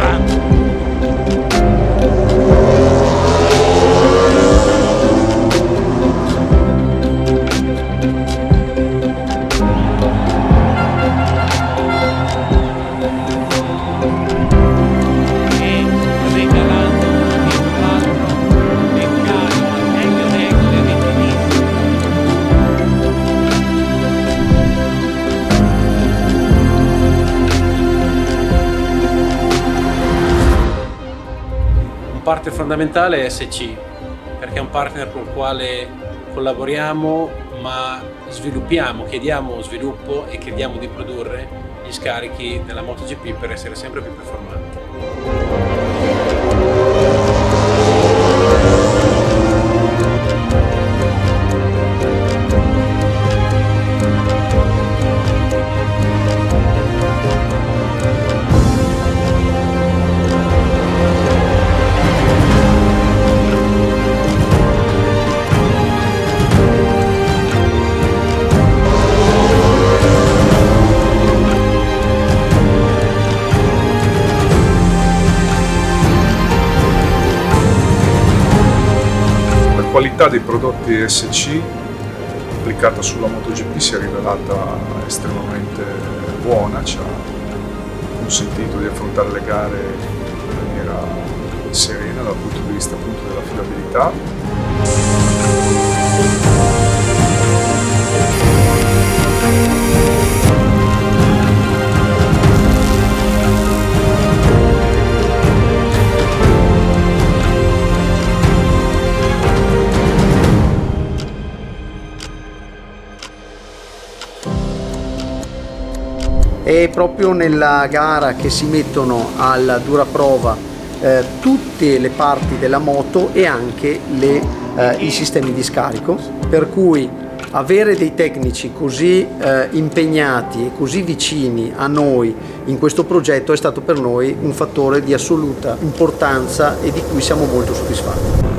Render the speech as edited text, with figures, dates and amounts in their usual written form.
Franco. Un partner fondamentale è SC, perché è un partner con il quale collaboriamo, ma sviluppiamo, chiediamo sviluppo e chiediamo di produrre gli scarichi della MotoGP per essere sempre più performanti. La qualità dei prodotti SC applicata sulla MotoGP si è rivelata estremamente buona, ci ha consentito di affrontare le gare in maniera serena dal punto di vista appunto dell'affidabilità. È proprio nella gara che si mettono alla dura prova tutte le parti della moto e anche i sistemi di scarico, per cui avere dei tecnici così impegnati e così vicini a noi in questo progetto è stato per noi un fattore di assoluta importanza e di cui siamo molto soddisfatti.